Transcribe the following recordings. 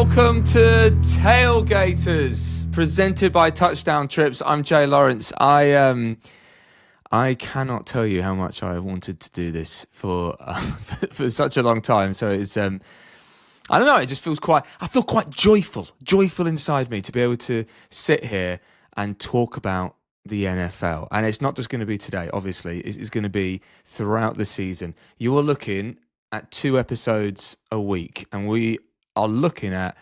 welcome to Tailgaters, presented by Touchdown Trips. I'm Jay Lawrence. I cannot tell you how much I have wanted to do this for such a long time. So it's I don't know. It just feels I feel quite joyful inside me to be able to sit here and talk about the NFL. And it's not just going to be today. Obviously, it's going to be throughout the season. You are looking at 2 episodes a week, and we are looking at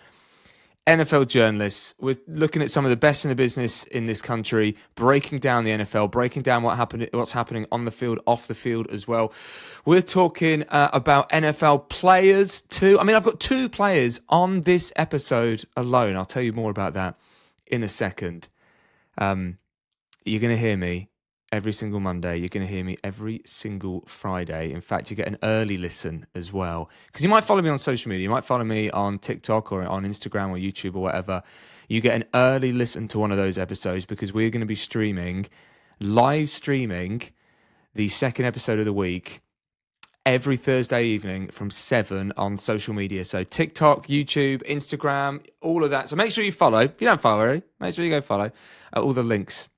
NFL journalists. We're looking at some of the best in the business in this country, breaking down the NFL, breaking down what's happening on the field, off the field as well. We're talking about NFL players too. I mean, I've got 2 players on this episode alone. I'll tell you more about that in a second. You're going to hear me every single Monday. You're going to hear me every single Friday. In fact, you get an early listen as well. Because you might follow me on social media. You might follow me on TikTok or on Instagram or YouTube or whatever. You get an early listen to one of those episodes because we're going to be live streaming the second episode of the week every Thursday evening from 7 on social media. So TikTok, YouTube, Instagram, all of that. So make sure you follow. If you don't follow already, make sure you go follow. All the links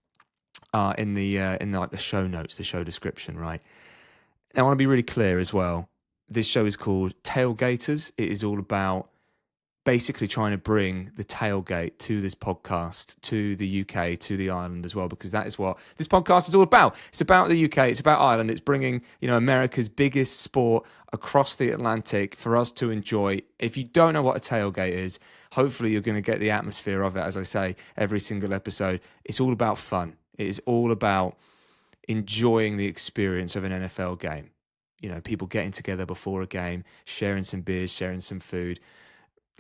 in the show notes, the show description, right? Now, I want to be really clear as well. This show is called Tailgaters. It is all about basically trying to bring the tailgate to this podcast, to the UK, to the island as well, because that is what this podcast is all about. It's about the UK. It's about Ireland. It's bringing, America's biggest sport across the Atlantic for us to enjoy. If you don't know what a tailgate is, hopefully you're going to get the atmosphere of it. As I say, every single episode, it's all about fun. It is all about enjoying the experience of an NFL game. People getting together before a game, sharing some beers, sharing some food.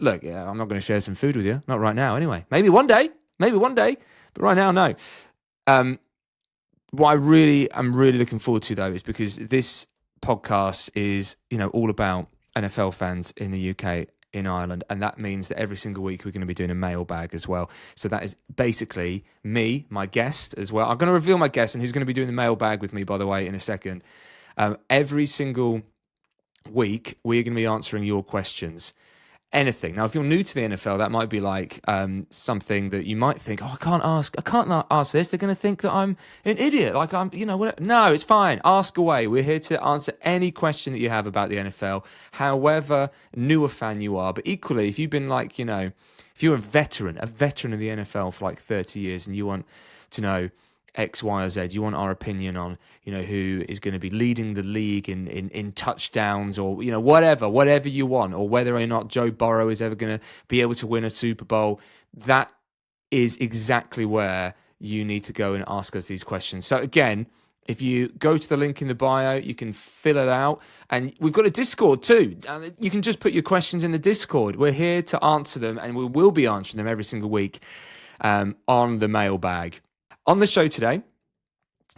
Look, I'm not going to share some food with you. Not right now, anyway. Maybe one day. But right now, no. What I'm really looking forward to, though, is because this podcast is, all about NFL fans in the UK, in Ireland, and that means that every single week we're going to be doing a mailbag as well. So that is basically me, my guest as well. I'm going to reveal my guest and who's going to be doing the mailbag with me, by the way, in a second. Every single week we're going to be answering your questions. Anything. Now, if you're new to the NFL, that might be like something that you might think, I can't ask this. They're going to think that I'm an idiot. Like No, it's fine. Ask away. We're here to answer any question that you have about the NFL, however new a fan you are. But equally, if you've been if you're a veteran of the NFL for like 30 years and you want to know X, Y, or Z, you want our opinion on, who is going to be leading the league in touchdowns or, whatever you want, or whether or not Joe Burrow is ever going to be able to win a Super Bowl, that is exactly where you need to go and ask us these questions. So again, if you go to the link in the bio, you can fill it out. And we've got a Discord too. You can just put your questions in the Discord. We're here to answer them, and we will be answering them every single week on the mailbag. On the show today,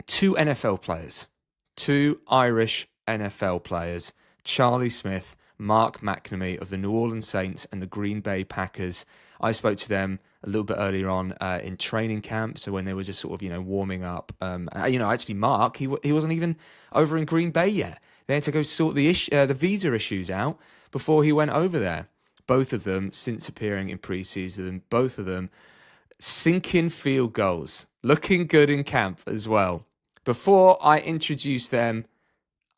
2 NFL players, 2 Irish NFL players, Charlie Smyth, Mark McNamee of the New Orleans Saints and the Green Bay Packers. I spoke to them a little bit earlier on in training camp, so when they were just sort of, warming up. Actually, Mark, he wasn't even over in Green Bay yet. They had to go sort the visa issues out before he went over there. Both of them since appearing in preseason, both of them sinking field goals, looking good in camp as well. Before I introduce them,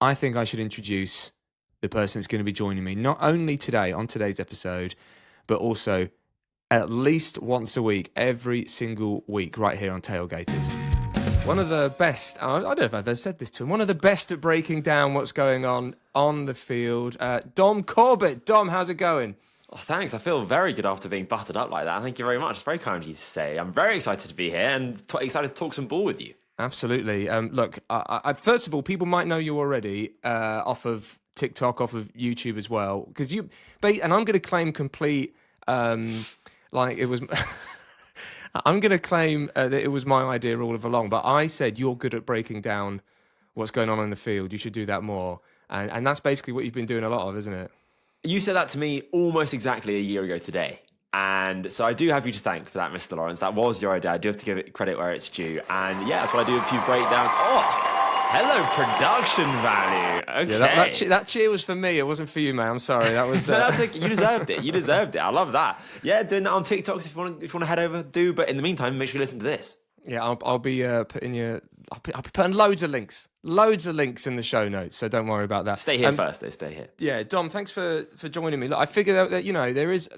I think I should introduce the person that's going to be joining me, not only today on today's episode, but also at least once a week, every single week, right here on Tailgaters. One of the best, I don't know if I've ever said this to him, one of the best at breaking down what's going on the field, Dom Corbett. Dom, how's it going? Oh, thanks. I feel very good after being buttered up like that. Thank you very much. It's very kind of you to say. I'm very excited to be here and excited to talk some ball with you. Absolutely. Look, I first of all, people might know you already off of TikTok, off of YouTube as well, because and I'm going to claim complete, it was. I'm going to claim that it was my idea all along, but I said you're good at breaking down what's going on in the field. You should do that more, and that's basically what you've been doing a lot of, isn't it? You said that to me almost exactly a year ago today. And so I do have you to thank for that, Mr. Lawrence. That was your idea. I do have to give it credit where it's due. And yeah, that's what I do with a few breakdowns. Hello, production value. Okay. Yeah, that cheer was for me. It wasn't for you, mate. I'm sorry. That was. No, that's okay. You deserved it. You deserved it. I love that. Yeah, doing that on TikToks if you want to head over, do. But in the meantime, make sure you listen to this. Yeah, I'll be putting I'll be putting loads of links in the show notes. So don't worry about that. Stay here first, though. Stay here. Yeah, Dom, thanks for joining me. Look, I figured out that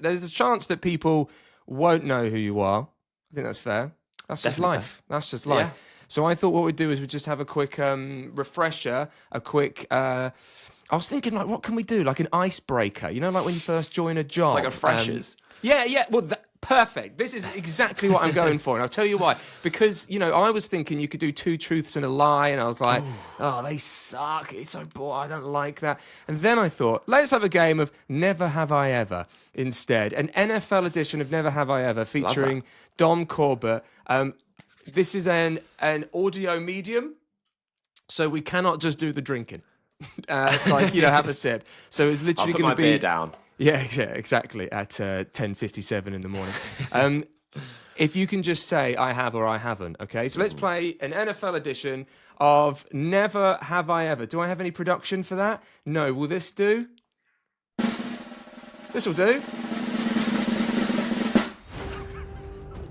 there's a chance that people won't know who you are. I think that's fair. That's Definitely just life. That's just life. Yeah. So I thought what we'd do is we'd just have a quick refresher, a quick. I was thinking, like, what can we do? Like an icebreaker, like when you first join a job, Like a freshers. Yeah. Well, perfect. This is exactly what I'm going for, and I'll tell you why. Because I was thinking you could do 2 truths and a lie, and I was like, oh, they suck. It's so boring. I don't like that. And then I thought, let's have a game of Never Have I Ever instead, an NFL edition of Never Have I Ever featuring Dom Corbett. This is an audio medium, so we cannot just do the drinking, have a sip. So it's literally going to be beer down. Yeah, exactly. At 10:57 in the morning. If you can just say I have or I haven't, okay? So let's play an NFL edition of Never Have I Ever. Do I have any production for that? No. Will this do? This will do.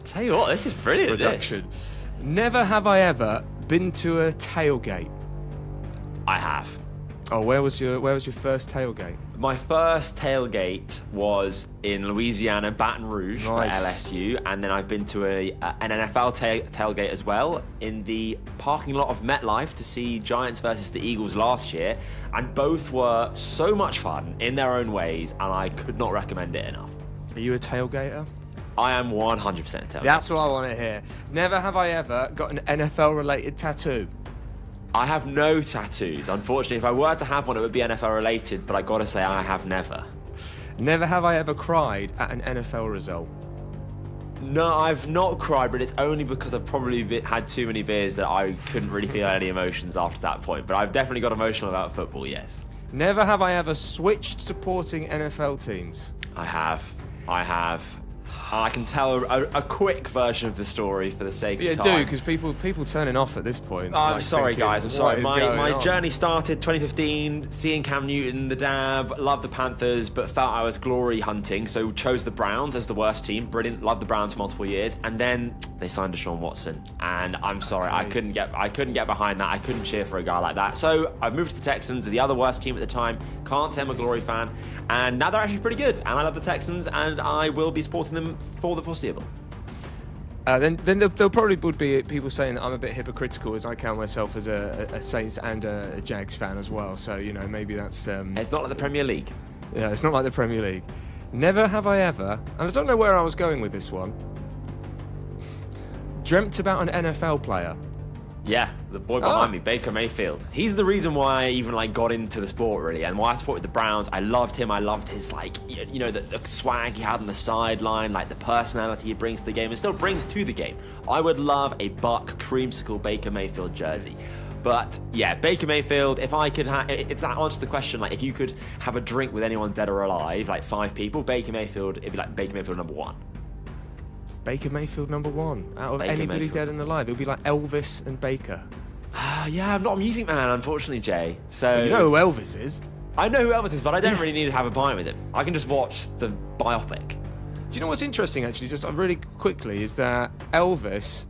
Tell you what, this is brilliant. Production. Never have I ever been to a tailgate. I have. Oh, where was your first tailgate? My first tailgate was in Louisiana, Baton Rouge for LSU, and then I've been to an NFL tailgate as well in the parking lot of MetLife to see Giants versus the Eagles last year, and both were so much fun in their own ways, and I could not recommend it enough. Are you a tailgater? I am 100% a tailgater. That's what I want to hear. Never have I ever got an NFL-related tattoo. I have no tattoos. Unfortunately, if I were to have one, it would be NFL related, but I gotta say I have never. Never have I ever cried at an NFL result. No, I've not cried, but it's only because I've probably had too many beers that I couldn't really feel any emotions after that point. But I've definitely got emotional about football, yes. Never have I ever switched supporting NFL teams. I have. I can tell a quick version of the story for the sake of time. Yeah, do, because people turning off at this point. I'm sorry, guys. I'm sorry. My journey started 2015, seeing Cam Newton, the dab, loved the Panthers, but felt I was glory hunting, so chose the Browns as the worst team. Brilliant. Loved the Browns for multiple years. And then they signed Deshaun Watson. And I'm sorry, I couldn't get behind that. I couldn't cheer for a guy like that. So I've moved to the Texans, the other worst team at the time. Can't say I'm a glory fan. And now they're actually pretty good. And I love the Texans, and I will be supporting them for the foreseeable. Then there'll probably would be people saying that I'm a bit hypocritical, as I count myself as a Saints and a Jags fan as well. So maybe that's. It's not like the Premier League. Yeah, it's not like the Premier League. Never have I ever, and I don't know where I was going with this one. Dreamt about an NFL player. Yeah, the boy behind me, Baker Mayfield. He's the reason why I even got into the sport, really, and why I supported the Browns. I loved him. I loved his the swag he had on the sideline, the personality he brings to the game and still brings to the game. I would love a Bucks creamsicle Baker Mayfield jersey. But yeah, Baker Mayfield, if I could it's that answer to the question, if you could have a drink with anyone dead or alive, 5 people, Baker Mayfield, it'd be Baker Mayfield number 1. Baker Mayfield number 1 out of Baker anybody Mayfield. Dead and alive. It would be like Elvis and Baker. Yeah, I'm not a music man, unfortunately, Jay. So you know who Elvis is. I know who Elvis is, but I don't really need to have a pint with him. I can just watch the biopic. Do you know what's interesting, actually, just really quickly, is that Elvis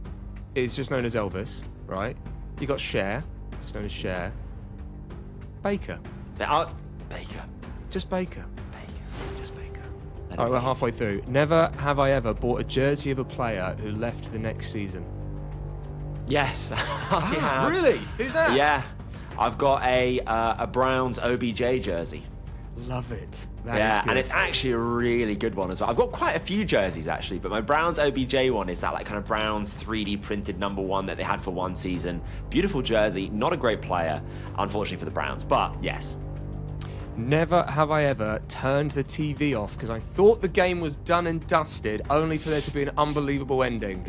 is just known as Elvis, right? You got Cher, just known as Cher. Baker. Baker. Just Baker. Just Baker. All right, we're halfway through. Never have I ever bought a jersey of a player who left the next season. Yes, I have. Really? Who's that? Yeah, I've got a Browns OBJ jersey. Love it. That is good. And it's actually actually a really good one as well. I've got quite a few jerseys actually, but my Browns OBJ one is that kind of Browns 3D printed number 1 that they had for one season. Beautiful jersey, not a great player, unfortunately for the Browns, but yes. Never have I ever turned the TV off because I thought the game was done and dusted, only for there to be an unbelievable ending.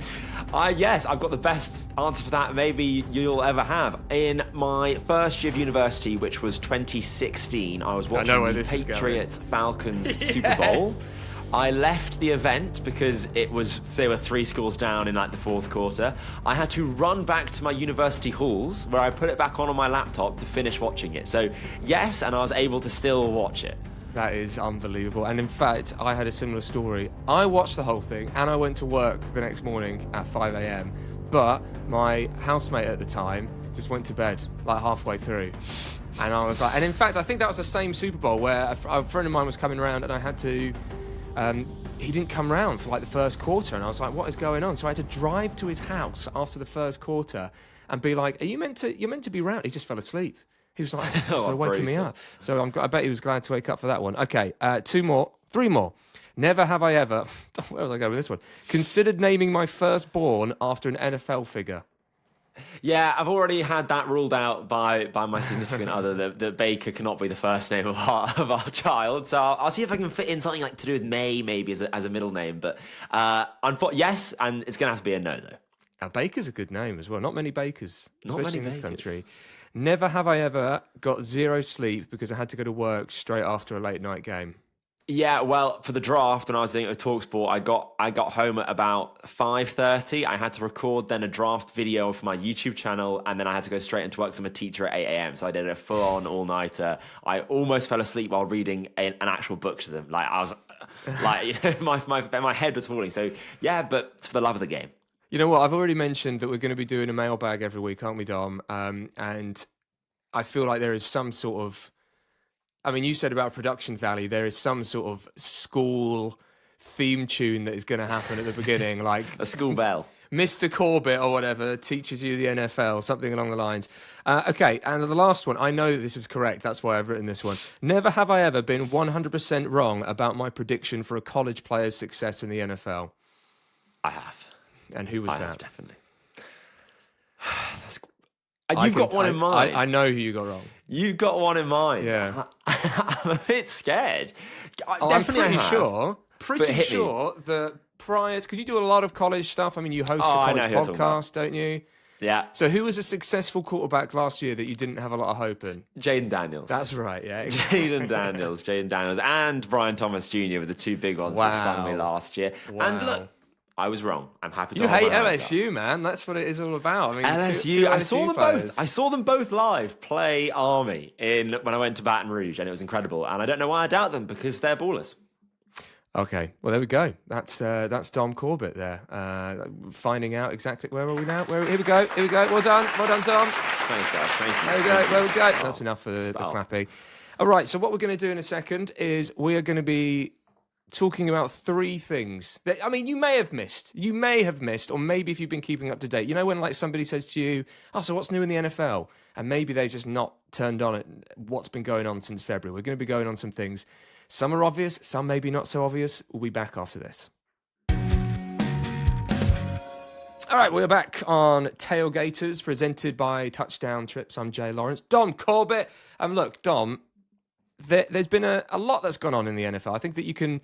Yes, I've got the best answer for that maybe you'll ever have. In my first year of university, which was 2016, I was watching the Patriots-Falcons Super Bowl. I left the event because they were 3 scores down in like the 4th quarter. I had to run back to my university halls where I put it back on my laptop to finish watching it. So yes, and I was able to still watch it. That is unbelievable. And in fact, I had a similar story. I watched the whole thing and I went to work the next morning at 5 a.m. But my housemate at the time just went to bed like halfway through. And I was like, and in fact, I think that was the same Super Bowl where a friend of mine was coming around and I had to, he didn't come round for like the first quarter. And I was like, what is going on? So I had to drive to his house after the first quarter and be like, you're meant to be round. He just fell asleep. He was like, thanks for waking me up. So I bet he was glad to wake up for that one. Okay, 3 more. Never have I ever, where was I going with this one? Considered naming my firstborn after an NFL figure. Yeah, I've already had that ruled out by my significant other that Baker cannot be the first name of our child. So I'll see if I can fit in something like to do with May maybe as a middle name. But yes, and it's going to have to be a no though. Now, Baker's a good name as well. Not many Bakers, especially in this Bakers. country. Never have I ever got 0 sleep because I had to go to work straight after a late night game. Yeah, well, for the draft, when I was doing it with TalkSport, I got home at about 5:30. I had to record then a draft video for my YouTube channel, and then I had to go straight into work because I'm a teacher at 8 a.m. So I did a full-on all-nighter. I almost fell asleep while reading an actual book to them. Like I was, my head was falling. So yeah, but it's for the love of the game. You know what? I've already mentioned that we're going to be doing a mailbag every week, aren't we, Dom? And I feel like there is some sort of, I mean, you said about production value. There is some sort of school theme tune that is going to happen at the beginning, like a school bell. Mr. Corbett or whatever teaches you the NFL, something along the lines. Okay, and the last one. I know this is correct. That's why I've written this one. Never have I ever been 100% wrong about my prediction for a college player's success in the NFL. I have. And who was that? Have, definitely. You've got one in mind. I know who you got wrong. You got one in mind. Yeah. I'm a bit scared. I'm pretty sure that prior, because you do a lot of college stuff. I mean, you host a college podcast, don't you? Yeah. So who was a successful quarterback last year that you didn't have a lot of hope in? Jaden Daniels. That's right, yeah. Jaden Daniels, and Brian Thomas Jr. were the 2 big ones that stung me last year. Wow. And look, I was wrong. I'm happy to. You hate LSU, man. That's what it is all about. I mean, LSU. I saw them both. I saw them both live play Army when I went to Baton Rouge, and it was incredible. And I don't know why I doubt them because they're ballers. Okay, well there we go. That's Dom Corbett there, finding out exactly where are we now. Here we go. Well done, Dom. Thanks, guys. Thank you. There we go. That's enough for the clapping. All right. So what we're going to do in a second is we are going to be talking about 3 things that, I mean, you may have missed, or maybe if you've been keeping up to date, you know, when like somebody says to you, oh, so what's new in the NFL? And maybe they've just not turned on it, what's been going on since February. We're going to be going on some things. Some are obvious, some maybe not so obvious. We'll be back after this. All right, we're back on Tailgaters, presented by Touchdown Trips. I'm Jay Lawrence. Dom Corbett. Look, Dom, there's been a lot that's gone on in the NFL. I think that you can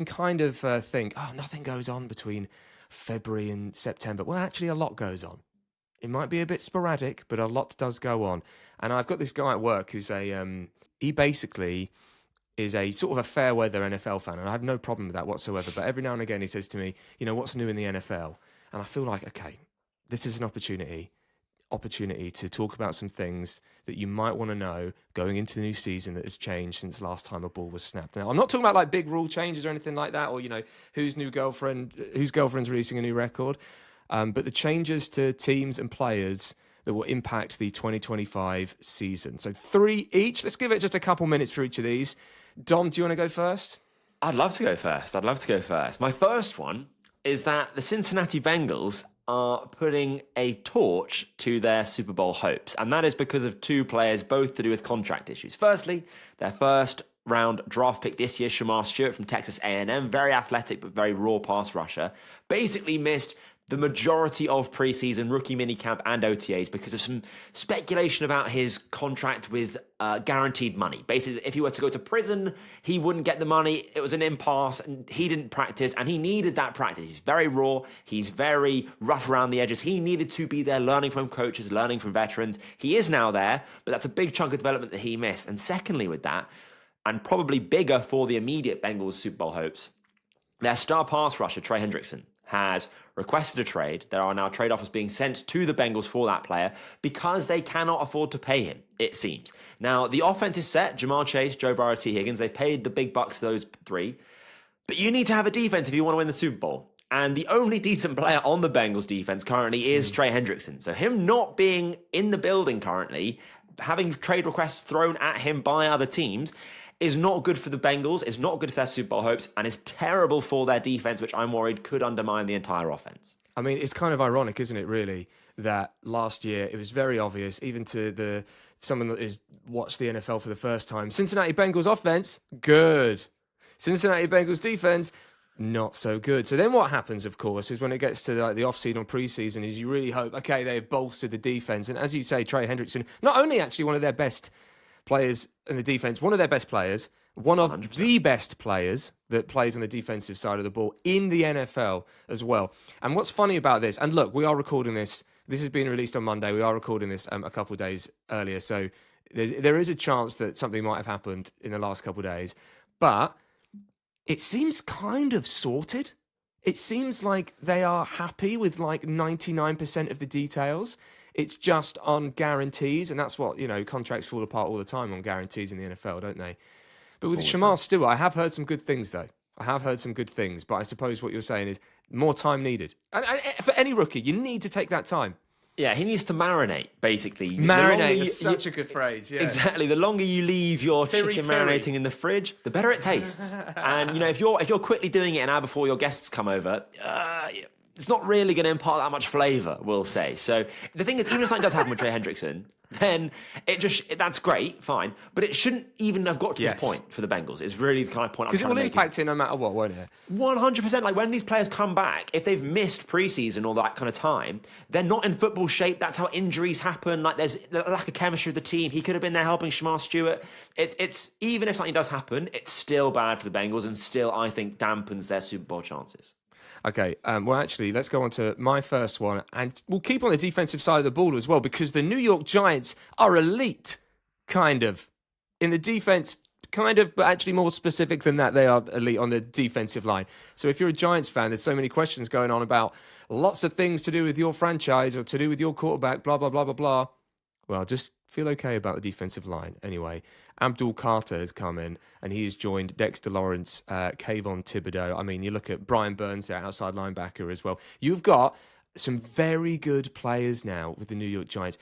kind of think, oh, nothing goes on between February and September. Well, actually, a lot goes on. It might be a bit sporadic, but a lot does go on. And I've got this guy at work who's he basically is a sort of a fair weather NFL fan, and I have no problem with that whatsoever. But every now and again, he says to me, you know, what's new in the NFL? And I feel like, okay, this is an opportunity to talk about some things that you might want to know going into the new season that has changed since last time a ball was snapped. Now, I'm not talking about like big rule changes or anything like that, or, you know, whose girlfriend's releasing a new record, but the changes to teams and players that will impact the 2025 season. So 3 each. Let's give it just a couple minutes for each of these. Dom, do you want to go first? I'd love to go first. My first one is that the Cincinnati Bengals are putting a torch to their Super Bowl hopes. And that is because of 2 players, both to do with contract issues. Firstly, their first round draft pick this year, Shamar Stewart from Texas A&M, very athletic but very raw pass rusher, basically missed the majority of preseason, rookie minicamp and OTAs because of some speculation about his contract with guaranteed money. Basically, if he were to go to prison, he wouldn't get the money. It was an impasse, and he didn't practice, and he needed that practice. He's very raw. He's very rough around the edges. He needed to be there learning from coaches, learning from veterans. He is now there, but that's a big chunk of development that he missed. And secondly with that, and probably bigger for the immediate Bengals Super Bowl hopes, Their star pass rusher, Trey Hendrickson, has requested a trade. There are now trade offers being sent to the Bengals for that player because they cannot afford to pay him, it seems. Now, the offense is set. Jamar Chase, Joe Burrow, T. Higgins, they've paid the big bucks to those three. But you need to have a defense if you want to win the Super Bowl. And the only decent player on the Bengals defense currently is Trey Hendrickson. So him not being in the building currently, having trade requests thrown at him by other teams, is not good for the Bengals, is not good for their Super Bowl hopes, and is terrible for their defense, which I'm worried could undermine the entire offense. I mean, it's kind of ironic, isn't it, really, that last year it was very obvious, even to someone that has watched the NFL for the first time. Cincinnati Bengals offense, good. Cincinnati Bengals defense, not so good. So then what happens, of course, is when it gets to the off-season or pre-season, is you really hope, okay, they've bolstered the defense. And as you say, Trey Hendrickson, not only actually one of their best players in the defense, one of their best players, one of 100%. The best players that plays on the defensive side of the ball in the NFL as well. And what's funny about this, and look, we are recording this has been released on Monday, we are recording this a couple of days earlier, so there is a chance that something might have happened in the last couple of days, but it seems kind of sorted. It seems like they are happy with like 99% of the details. It's just on guarantees, and that's what, contracts fall apart all the time on guarantees in the NFL, don't they? But with Shamar Stewart, I have heard some good things, though. I have heard some good things, but I suppose what you're saying is more time needed. And for any rookie, you need to take that time. Yeah, he needs to marinate, basically. Marinate is such a good phrase, yes. Exactly. The longer you leave your chicken marinating in the fridge, the better it tastes. And, if you're quickly doing it an hour before your guests come over, it's not really going to impart that much flavour, we'll say. So the thing is, even if something does happen with Trey Hendrickson, then that's great, fine. But it shouldn't even have got to this point for the Bengals. It's really the kind of point I'm trying to make. Because it will impact it no matter what, won't it? 100%. Like when these players come back, if they've missed preseason or that kind of time, they're not in football shape. That's how injuries happen. Like there's a lack of chemistry with the team. He could have been there helping Shamar Stewart. It's even if something does happen, it's still bad for the Bengals and still, I think, dampens their Super Bowl chances. Okay, well, actually, let's go on to my first one. And we'll keep on the defensive side of the ball as well, because the New York Giants are elite, kind of. In the defense, kind of, but actually more specific than that, they are elite on the defensive line. So if you're a Giants fan, there's so many questions going on about lots of things to do with your franchise or to do with your quarterback, blah, blah, blah, blah, blah. Well, just feel okay about the defensive line. Anyway, Abdul Carter has come in and he has joined Dexter Lawrence, Kayvon Thibodeau. I mean, you look at Brian Burns, their outside linebacker as well. You've got some very good players now with the New York Giants.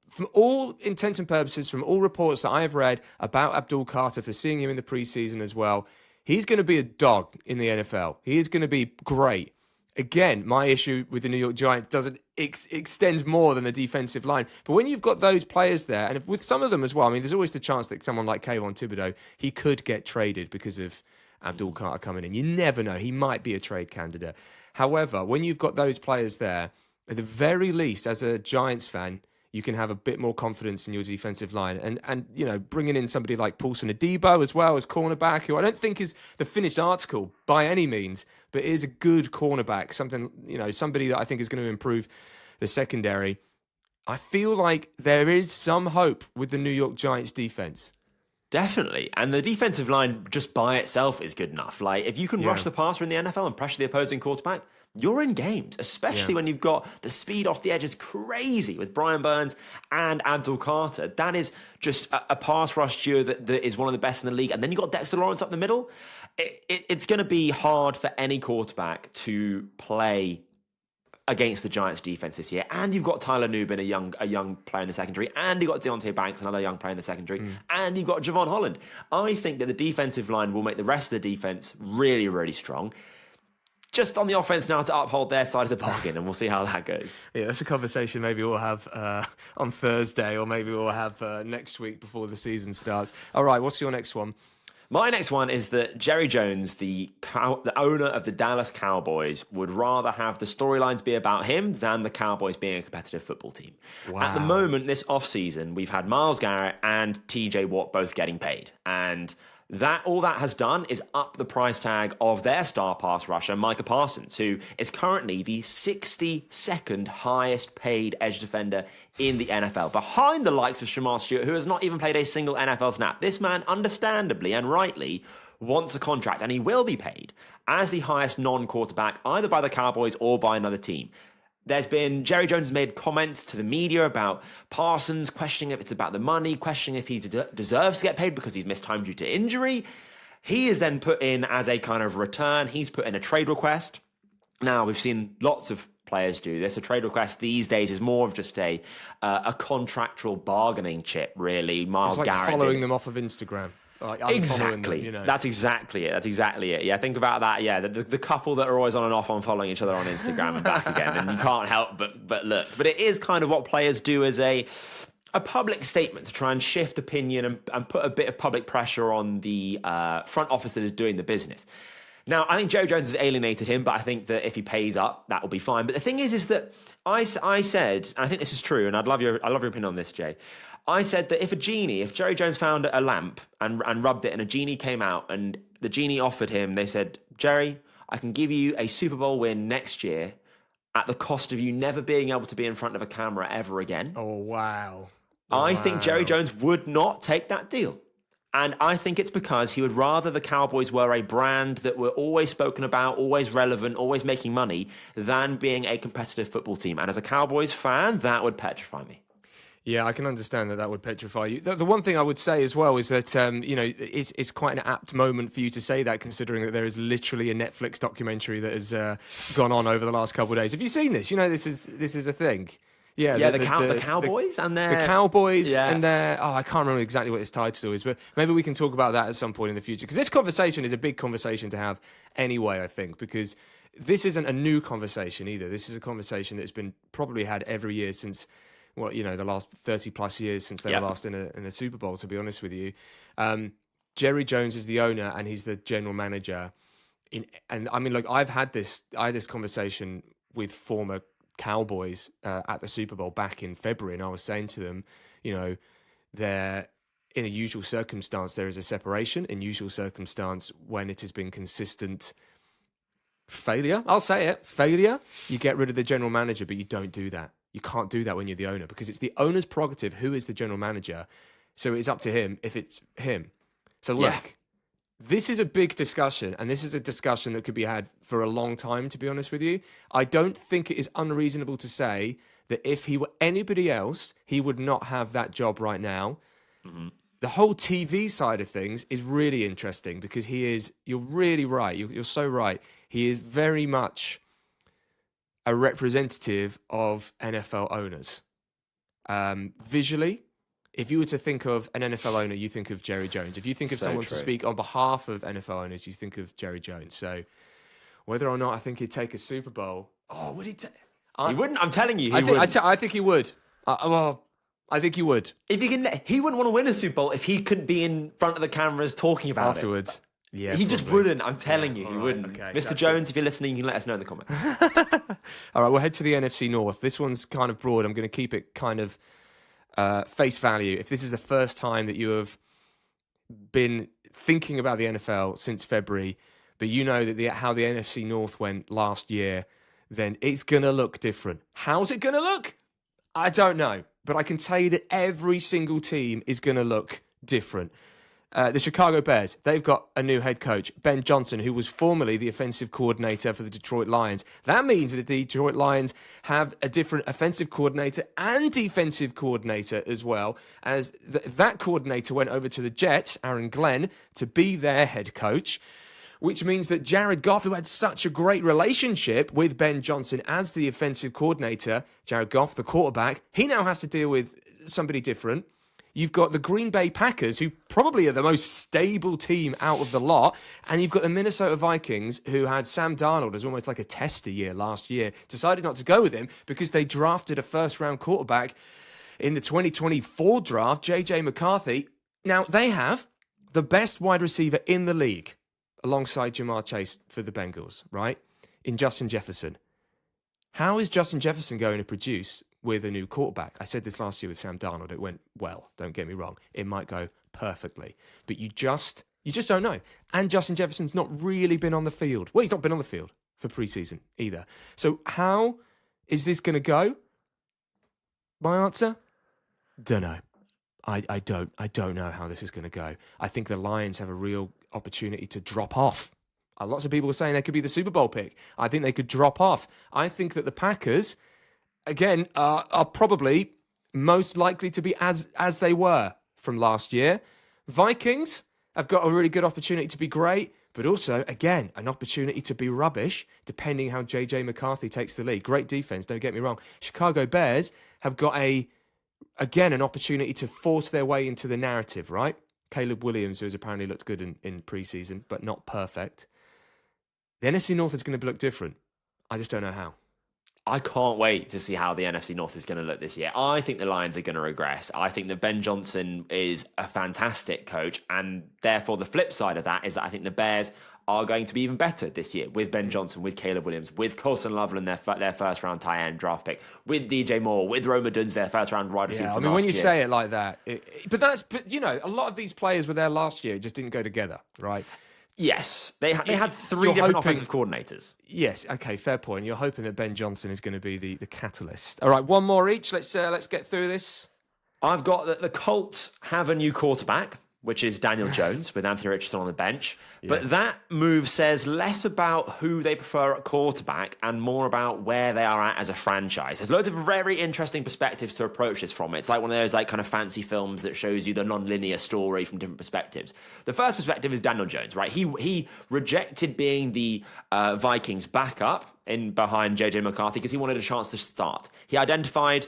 From all intents and purposes, from all reports that I have read about Abdul Carter, for seeing him in the preseason as well, he's going to be a dog in the NFL. He is going to be great. Again, my issue with the New York Giants doesn't extend more than the defensive line. But when you've got those players there, and with some of them as well, I mean, there's always the chance that someone like Kayvon Thibodeau, he could get traded because of Abdul Carter coming in. You never know. He might be a trade candidate. However, when you've got those players there, at the very least, as a Giants fan, you can have a bit more confidence in your defensive line. And bringing in somebody like Paulson Adebo as well as cornerback, who I don't think is the finished article by any means, but is a good cornerback, somebody that I think is going to improve the secondary. I feel like there is some hope with the New York Giants defense. Definitely. And the defensive line just by itself is good enough. Like, if you can rush the passer in the NFL and pressure the opposing quarterback, you're in games, especially when you've got the speed off the edge is crazy with Brian Burns and Abdul Carter. That is just a pass rush duo that is one of the best in the league. And then you've got Dexter Lawrence up the middle. It's going to be hard for any quarterback to play against the Giants defense this year. And you've got Tyler Nubin, a young player in the secondary, and you've got Deontay Banks, another young player in the secondary, and you've got Javon Holland. I think that the defensive line will make the rest of the defense really, really strong. Just on the offense now to uphold their side of the bargain, and we'll see how that goes. Yeah, that's a conversation maybe we'll have on Thursday, or maybe we'll have next week before the season starts. All right, what's your next one? My next one is that Jerry Jones, the owner of the Dallas Cowboys, would rather have the storylines be about him than the Cowboys being a competitive football team. Wow. At the moment, this offseason, we've had Myles Garrett and TJ Watt both getting paid. And all that has done is up the price tag of their star pass rusher, Micah Parsons, who is currently the 62nd highest paid edge defender in the NFL, behind the likes of Shamar Stewart, who has not even played a single NFL snap. This man, understandably and rightly, wants a contract, and he will be paid as the highest non-quarterback, either by the Cowboys or by another team. There's been, Jerry Jones has made comments to the media about Parsons, questioning if it's about the money, questioning if he deserves to get paid because he's missed time due to injury. He is then put in as a kind of return. He's put in a trade request. Now, we've seen lots of players do this. A trade request these days is more of just a contractual bargaining chip, really. Miles It's like Garrett following them off of Instagram. Like, exactly. Them, you know. That's exactly it. Yeah, think about that. Yeah, the couple that are always on and off on following each other on Instagram and back again, and you can't help but look. But it is kind of what players do as a public statement to try and shift opinion and put a bit of public pressure on the front office that is doing the business. Now, I think Jerry Jones has alienated him, but I think that if he pays up, that will be fine. But the thing is that I said, and I think this is true, and I love your opinion on this, Jay. I said that if Jerry Jones found a lamp and rubbed it and a genie came out and the genie offered him, they said, Jerry, I can give you a Super Bowl win next year at the cost of you never being able to be in front of a camera ever again. Oh, wow. I think Jerry Jones would not take that deal. And I think it's because he would rather the Cowboys were a brand that were always spoken about, always relevant, always making money, than being a competitive football team. And as a Cowboys fan, that would petrify me. Yeah, I can understand that would petrify you. The one thing I would say as well is that, it's quite an apt moment for you to say that, considering that there is literally a Netflix documentary that has gone on over the last couple of days. Have you seen this? You know, this is a thing. Yeah, the Cowboys and their... The Cowboys and their... Oh, I can't remember exactly what its title is, but maybe we can talk about that at some point in the future. Because this conversation is a big conversation to have anyway, I think, because this isn't a new conversation either. This is a conversation that's been probably had every year since... Well, the last 30 plus years since they were last in a Super Bowl, to be honest with you. Jerry Jones is the owner and he's the general manager. I had this conversation with former Cowboys at the Super Bowl back in February, and I was saying to them, they're in a usual circumstance, there is a separation. In usual circumstance, when it has been consistent failure, I'll say it, failure, you get rid of the general manager, but you don't do that. You can't do that when you're the owner, because it's the owner's prerogative who is the general manager. So it's up to him if it's him. So look, this is a big discussion, and this is a discussion that could be had for a long time, to be honest with you. I don't think it is unreasonable to say that if he were anybody else, he would not have that job right now. Mm-hmm. The whole TV side of things is really interesting because you're really right. You're so right. He is very much a representative of NFL owners. Visually, if you were to think of an NFL owner, you think of Jerry Jones. If you think of someone to speak on behalf of NFL owners, you think of Jerry Jones. So whether or not I think he'd take a Super Bowl, would he take... He wouldn't, I'm telling you, I think he would. I think he would. He wouldn't want to win a Super Bowl if he couldn't be in front of the cameras talking about afterwards. It. Yeah, he just wouldn't. I'm telling you, he wouldn't. Okay, Mr. Jones, if you're listening, you can let us know in the comments. All right, we'll head to the NFC North. This one's kind of broad. I'm going to keep it kind of face value. If this is the first time that you have been thinking about the NFL since February, but you know that how the NFC North went last year, then it's going to look different. How's it going to look? I don't know. But I can tell you that every single team is going to look different. The Chicago Bears, they've got a new head coach, Ben Johnson, who was formerly the offensive coordinator for the Detroit Lions. That means that the Detroit Lions have a different offensive coordinator and defensive coordinator as well, as that coordinator went over to the Jets, Aaron Glenn, to be their head coach, which means that Jared Goff, who had such a great relationship with Ben Johnson as the offensive coordinator, Jared Goff, the quarterback, he now has to deal with somebody different. You've got the Green Bay Packers, who probably are the most stable team out of the lot. And you've got the Minnesota Vikings, who had Sam Darnold as almost like a tester year last year, decided not to go with him because they drafted a first-round quarterback in the 2024 draft, J.J. McCarthy. Now, they have the best wide receiver in the league, alongside Jamar Chase for the Bengals, right? In Justin Jefferson. How is Justin Jefferson going to produce with a new quarterback? I said this last year with Sam Darnold. It went well, don't get me wrong. It might go perfectly. But you just don't know. And Justin Jefferson's not really been on the field. Well, he's not been on the field for preseason either. So how is this going to go? My answer? Don't know. I don't know how this is going to go. I think the Lions have a real opportunity to drop off. Lots of people were saying they could be the Super Bowl pick. I think they could drop off. I think that the Packers, again, are probably most likely to be as they were from last year. Vikings have got a really good opportunity to be great, but also, again, an opportunity to be rubbish, depending how J.J. McCarthy takes the lead. Great defense, don't get me wrong. Chicago Bears have got an opportunity to force their way into the narrative, right? Caleb Williams, who has apparently looked good in preseason, but not perfect. The NFC North is going to look different. I just don't know how. I can't wait to see how the NFC North is going to look this year. I think the Lions are going to regress. I think that Ben Johnson is a fantastic coach, and therefore the flip side of that is that I think the Bears are going to be even better this year with Ben Johnson, with Caleb Williams, with Colson Loveland, their first round tight end draft pick, with DJ Moore, with Roma Duns, their first round wide receiver. Yeah, I mean, when you say it like that, but you know, a lot of these players were there last year, it just didn't go together, right? Yes, they had three different offensive coordinators. Yes, okay, fair point. You're hoping that Ben Johnson is going to be the catalyst. All right, one more each. Let's get through this. I've got that the Colts have a new quarterback, which is Daniel Jones, with Anthony Richardson on the bench. Yes. But that move says less about who they prefer at quarterback and more about where they are at as a franchise. There's loads of very interesting perspectives to approach this from. It's like one of those kind of fancy films that shows you the non-linear story from different perspectives. The first perspective is Daniel Jones, right? He rejected being the Vikings backup behind J.J. McCarthy because he wanted a chance to start. He identified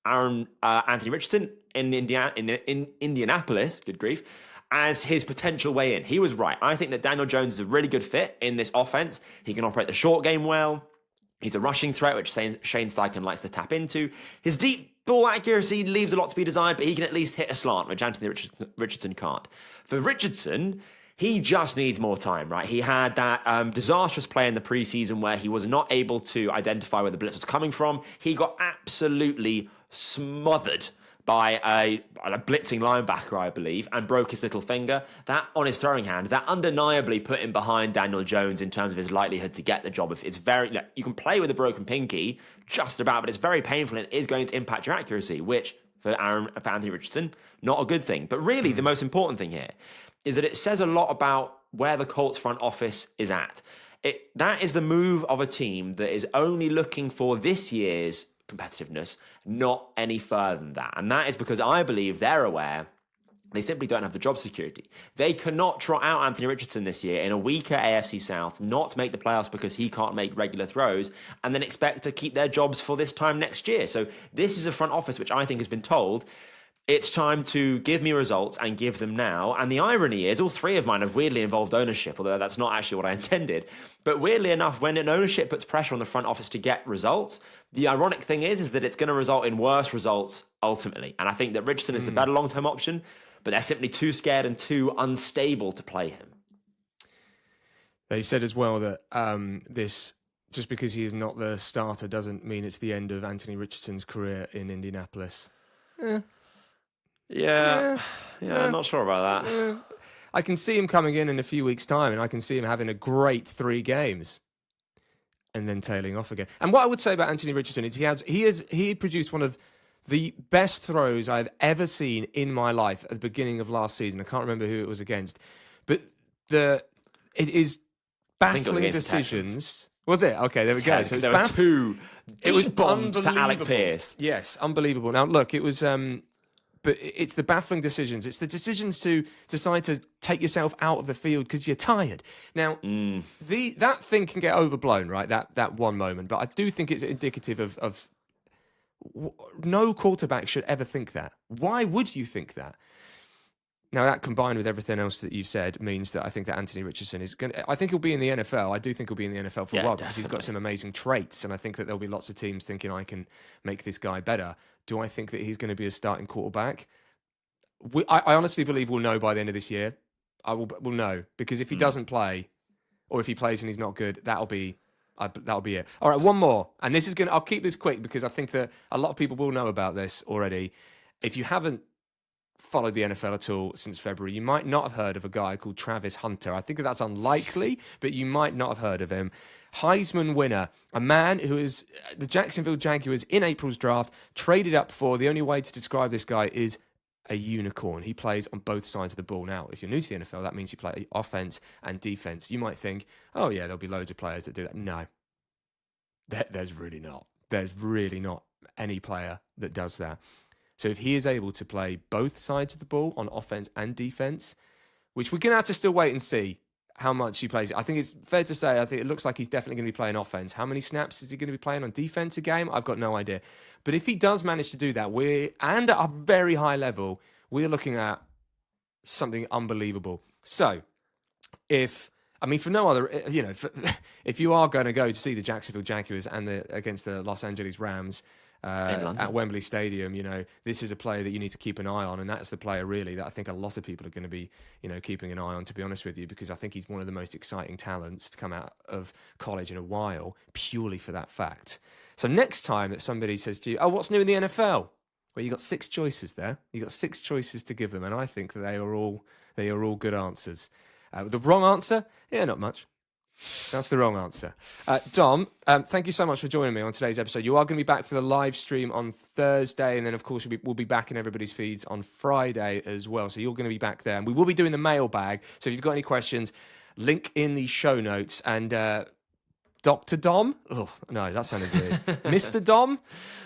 Anthony Richardson in Indianapolis, good grief, as his potential way in. He was right. I think that Daniel Jones is a really good fit in this offense. He can operate the short game well. He's a rushing threat, which Shane Steichen likes to tap into. His deep ball accuracy leaves a lot to be desired, but he can at least hit a slant, which Anthony Richardson can't. For Richardson, he just needs more time, right? He had that disastrous play in the preseason where he was not able to identify where the blitz was coming from. He got absolutely smothered by a blitzing linebacker, I believe, and broke his little finger. That on his throwing hand, that undeniably put him behind Daniel Jones in terms of his likelihood to get the job. If it's you can play with a broken pinky, just about, but it's very painful and it is going to impact your accuracy, which for Anthony Richardson, not a good thing. But really, the most important thing here is that it says a lot about where the Colts front office is at. That is the move of a team that is only looking for this year's competitiveness, not any further than that. And that is because I believe they're aware they simply don't have the job security. They cannot trot out Anthony Richardson this year in a weaker AFC South, not make the playoffs because he can't make regular throws, and then expect to keep their jobs for this time next year. So this is a front office which I think has been told, it's time to give me results and give them now. And the irony is all three of mine have weirdly involved ownership, although that's not actually what I intended. But weirdly enough, when an ownership puts pressure on the front office to get results, the ironic thing is that it's going to result in worse results ultimately. And I think that Richardson is the better long-term option, but they're simply too scared and too unstable to play him. They said as well that this, just because he is not the starter, doesn't mean it's the end of Anthony Richardson's career in Indianapolis. Yeah, I'm not sure about that. I can see him coming in a few weeks' time, and I can see him having a great 3 games and then tailing off again. And what I would say about Anthony Richardson is he produced one of the best throws I've ever seen in my life at the beginning of last season. I can't remember who it was against, but it is baffling decisions. Was it? Okay, there we go. Yeah, so there were 2 deep bombs to Alec Pierce. Yes, unbelievable. Now, look, it was... But it's the baffling decisions. It's the decisions to decide to take yourself out of the field because you're tired. Now, that thing can get overblown, right? That one moment. But I do think it's indicative of no quarterback should ever think that. Why would you think that? Now, that combined with everything else that you've said means that I think that Anthony Richardson is going to... I think he'll be in the NFL. I do think he'll be in the NFL for a while because he's got some amazing traits. And I think that there'll be lots of teams thinking, I can make this guy better. Do I think that he's going to be a starting quarterback? I honestly believe we'll know by the end of this year. We'll know. Because if he doesn't play, or if he plays and he's not good, that'll be it. All right, one more. And this is going to... I'll keep this quick because I think that a lot of people will know about this already. If you haven't followed the NFL at all since February, you might not have heard of a guy called Travis Hunter. I think that's unlikely, but you might not have heard of him. Heisman winner, a man who is the Jacksonville Jaguars in April's draft traded up for. The only way to describe this guy is a unicorn. He plays on both sides of the ball. Now, if you're new to the NFL, that means you play offense and defense. You might think, oh yeah, there'll be loads of players that do that. No, there's really not. There's really not any player that does that. So if he is able to play both sides of the ball on offense and defense, which we're going to have to still wait and see how much he plays. I think it's fair to say, I think it looks like he's definitely going to be playing offense. How many snaps is he going to be playing on defense a game? I've got no idea. But if he does manage to do that, and at a very high level, we're looking at something unbelievable. So for no other, if you are going to go to see the Jacksonville Jaguars and against the Los Angeles Rams, at Wembley Stadium, this is a player that you need to keep an eye on, and that's the player really that I think a lot of people are going to be, keeping an eye on, to be honest with you, because I think he's one of the most exciting talents to come out of college in a while, purely for that fact. So next time that somebody says to you, oh, what's new in the NFL? Well, you got 6 choices there. You got 6 choices to give them, and I think that they are all good answers. The wrong answer? Yeah, not much. That's the wrong answer. Dom, thank you so much for joining me on today's episode. You are going to be back for the live stream on Thursday, and then, of course, we'll be back in everybody's feeds on Friday as well. So you're going to be back there. And we will be doing the mailbag. So if you've got any questions, link in the show notes. And Dr. Dom? Oh, no, that sounded weird. Mr. Dom?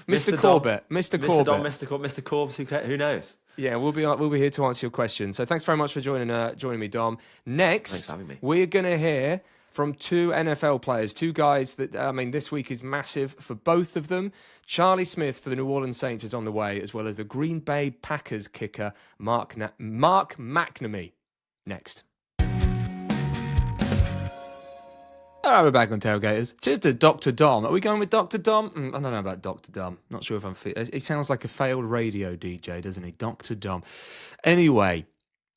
Mr. Corbett. Mr. Corbett. Dom, Mr. Corbett, who knows? Yeah, we'll be here to answer your questions. So thanks very much for joining me, Dom. Next, thanks for having me. We're going to hear from 2 NFL players, 2 guys that, this week is massive for both of them. Charlie Smyth for the New Orleans Saints is on the way, as well as the Green Bay Packers kicker, Mark McNamee. Next. All right, we're back on Tailgaters. Cheers to Dr. Dom. Are we going with Dr. Dom? I don't know about Dr. Dom. Not sure if I'm fit. He sounds like a failed radio DJ, doesn't he? Dr. Dom. Anyway,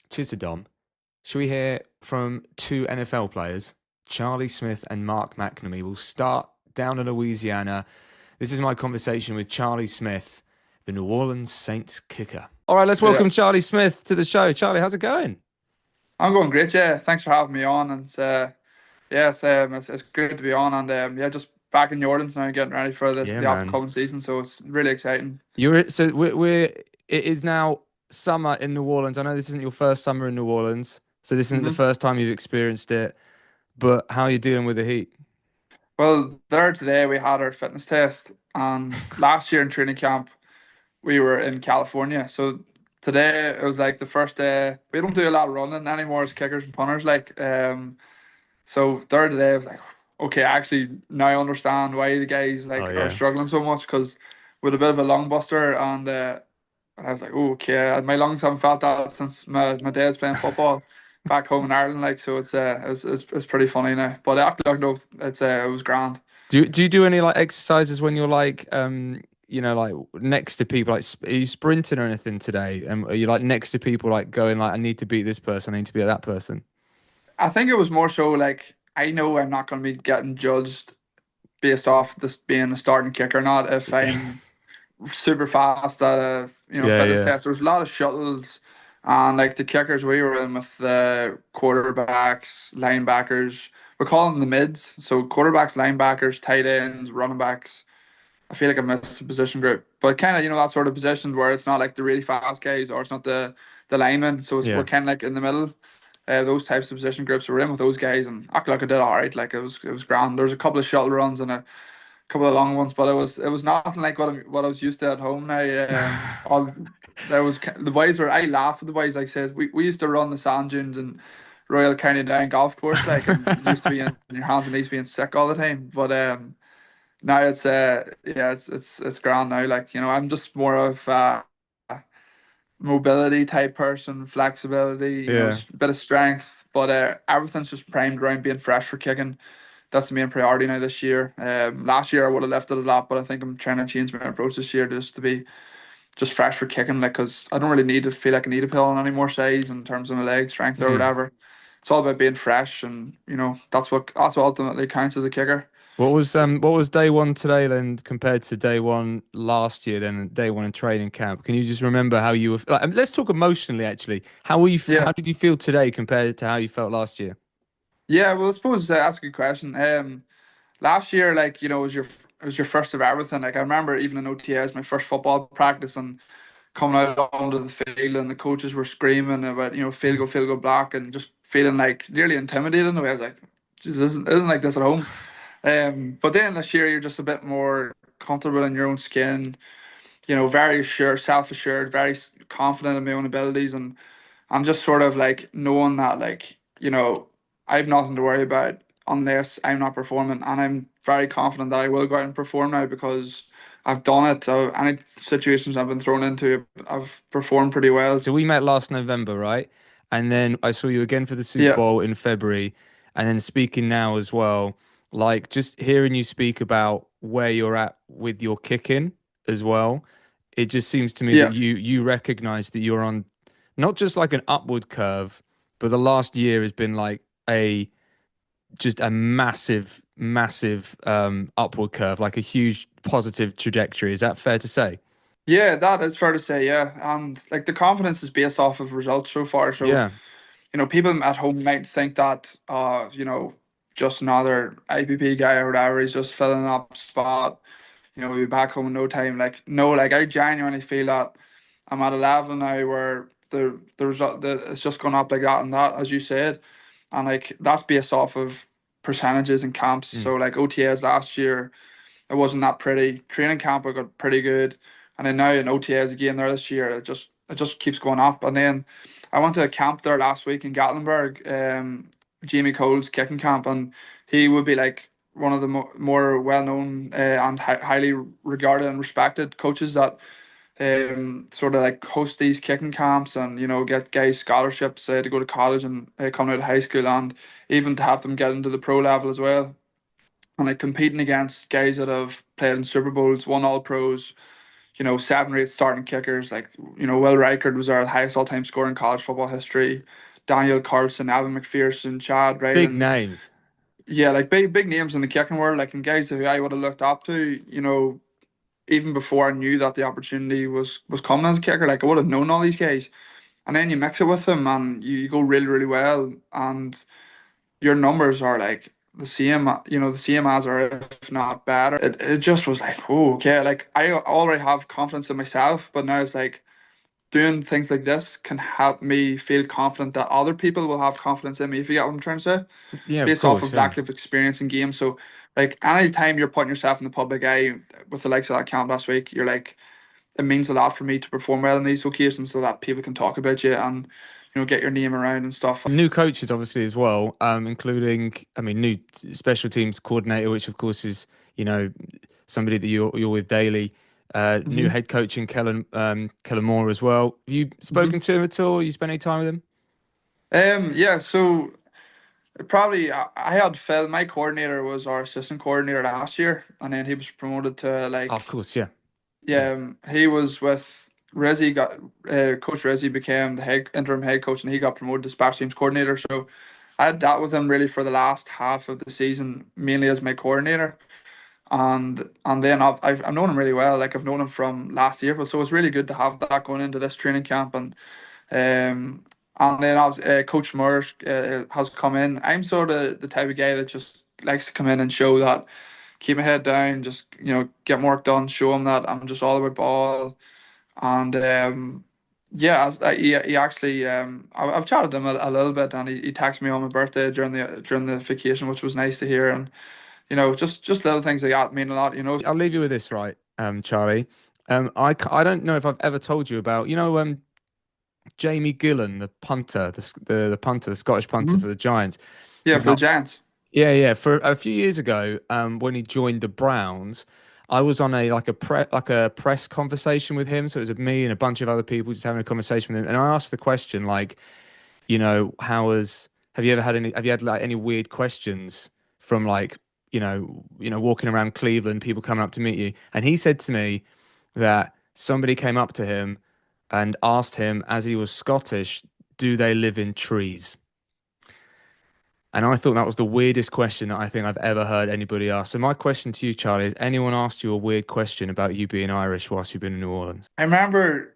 cheers to Dom. Should we hear from 2 NFL players? Charlie Smyth and Mark McNamee. We'll start down in Louisiana. This is my conversation with Charlie Smyth, the New Orleans Saints kicker. All right, let's welcome Charlie Smyth to the show. Charlie, how's it going? I'm going great, yeah. Thanks for having me on. And it's good to be on. And just back in New Orleans now, getting ready for the upcoming season. So it's really exciting. It is now summer in New Orleans. I know this isn't your first summer in New Orleans, so this isn't the first time you've experienced it. But how are you dealing with the heat? Well, there today we had our fitness test, and last year in training camp we were in California. So today it was like the first day. We don't do a lot of running anymore as kickers and punters. So there today I was like, okay, I actually now understand why the guys are struggling so much, because with a bit of a lung buster, and I was like, oh, okay, my lungs haven't felt that since my days playing football back home in Ireland. So it's pretty funny now. But it was grand. Do you do any exercises when you're next to people? Are you sprinting or anything today? And are you next to people going I need to beat this person, I need to beat that person? I think it was more so I know I'm not going to be getting judged based off this being a starting kicker or not if I'm super fast at a fitness test. There was a lot of shuttles. And the kickers we were in with the quarterbacks, linebackers, we call them the mids. So quarterbacks, linebackers, tight ends, running backs. I feel like I missed a position group, but kind of that sort of positions where it's not the really fast guys, or it's not the linemen. So we're kind of in the middle. Those types of position groups we're in with those guys, and I did all right. It was grand. There was a couple of shuttle runs and a couple of long ones, but it was nothing like what I was used to at home now. The boys were. I laugh at the boys. Says we used to run the sand dunes and Royal County Down golf course. And used to be in your hands and knees being sick all the time. But now it's grand now. I'm just more of a mobility type person, flexibility, a bit of strength. But everything's just primed around being fresh for kicking. That's the main priority now this year. Last year I would have lifted a lot, but I think I'm trying to change my approach this year just to be just fresh for kicking, because I don't really need to feel like I need to put on any more size in terms of my leg strength or whatever. It's all about being fresh, and that's what ultimately counts as a kicker. What was day one today then compared to day one last year, then day one in training camp? Can you just remember how you were? Let's talk emotionally actually. How were you? Yeah. How did you feel today compared to how you felt last year? Yeah, well, I suppose that's a good question. Last year, it was your first of everything. I remember even in OTAs, my first football practice, and coming out onto the field and the coaches were screaming about, field goal block, and just feeling like nearly intimidated in a way. I was like, Jesus, isn't like this at home. But then this year you're just a bit more comfortable in your own skin, very sure, self-assured, very confident in my own abilities, and I'm just sort of like knowing that, like, I have nothing to worry about unless I'm not performing, and I'm very confident that I will go out and perform now because I've done it. Any situations I've been thrown into, I've performed pretty well. So we met last November, right? And then I saw you again for the Super Yeah, Bowl in February. And then speaking now as well, like just hearing you speak about where you're at with your kicking as well, it just seems to me that yeah. you recognize that you're on not just like an upward curve, but the last year has been like a just a massive upward curve, like a huge positive trajectory. Is that fair to say? Yeah, that is fair to say, yeah. And like the confidence is based off of results so far. So, Yeah. people at home might think that, just another IPP guy or whatever, he's just filling up spot, we'll be back home in no time. Like, no, like I genuinely feel that I'm at a level now where the result, it's just gone up like that and that, as you said. And like that's based off of percentages and camps. Mm. So like OTAs last year, it wasn't that pretty. Training camp I got pretty good, and then now in OTAs again there this year, it just keeps going up. And then I went to a camp there last week in Gatlinburg, Jamie Cole's kicking camp, and he would be like one of the more well known and highly regarded and respected coaches that sort of like host these kicking camps, and get guys scholarships to go to college and coming out of high school, and even to have them get into the pro level as well, and like competing against guys that have played in Super Bowls, won all pros, 7 or 8 starting kickers. Like, Will Reichard was our highest all time scorer in college football history. Daniel Carlson, Alvin McPherson, Chad Big Ryland. names. Yeah, like big names in the kicking world, like, and guys who I would have looked up to, even before I knew that the opportunity was coming as a kicker. Like I would have known all these guys. And then you mix it with them and you go really, really well, and your numbers are like the same, the same as, or if not better. It just was like, oh, okay. Like I already have confidence in myself, but now it's like doing things like this can help me feel confident that other people will have confidence in me, if you get what I'm trying to say, Yeah, of based off course. of Yeah. lack of experience in games. So like anytime you're putting yourself in the public eye with the likes of that camp last week, you're like, it means a lot for me to perform well in these occasions so that people can talk about you and get your name around and stuff. New coaches, obviously, as well, including, I mean, new special teams coordinator, which of course is, somebody that you're with daily. New Hmm. head coach in Kellen Moore as well. Have you Hmm. spoken to him at all? You spent any time with him? Yeah, so probably I had Phil, my coordinator was our assistant coordinator last year, and then he was promoted to Oh, of like, course, yeah. Yeah. yeah, he was with Rizzy, got Coach Rizzy became the interim head coach, and he got promoted to special teams coordinator. So I had that with him really for the last half of the season, mainly as my coordinator. And then I've known him really well. Like I've known him from last year, but so it's really good to have that going into this training camp. And then I was, Coach Moore has come in. I'm sort of the type of guy that just likes to come in and show that, keep my head down, just get work done, show him that I'm just all about ball. And yeah, he actually I've chatted to him a little bit, and he texted me on my birthday during the vacation, which was nice to hear. And just little things like that mean a lot. I'll leave you with this, right, Charlie. I don't know if I've ever told you about, Jamie Gillan, the punter, the punter, the Scottish punter Mhm. for the Giants. Yeah, for the Now, Giants. yeah, yeah. For a few years ago, when he joined the Browns, I was on a press conversation with him. So it was me and a bunch of other people just having a conversation with him, and I asked the question like, have you had like any weird questions from like, walking around Cleveland, people coming up to meet you, and he said to me that somebody came up to him and asked him, as he was Scottish, do they live in trees? And I thought that was the weirdest question that I think I've ever heard anybody ask. So my question to you, Charlie, has anyone asked you a weird question about you being Irish whilst you've been in New Orleans? I remember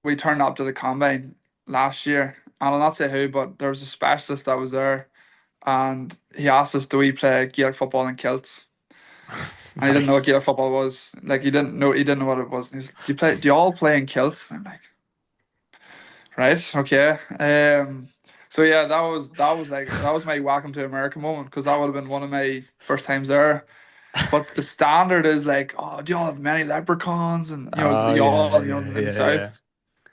we turned up to the combine last year, and I'll not say who, but there was a specialist that was there, and he asked us, "Do we play Gaelic football in kilts?" And he didn't know what Nice. Gaelic football was. Like he didn't know what it was. And he's, do you all play in kilts? And I'm like, right, okay. So yeah, that was my welcome to America moment because that would have been one of my first times there. But the standard is like, oh, do y'all have many leprechauns? And Oh yeah, y'all, yeah, in the yeah, yeah. south,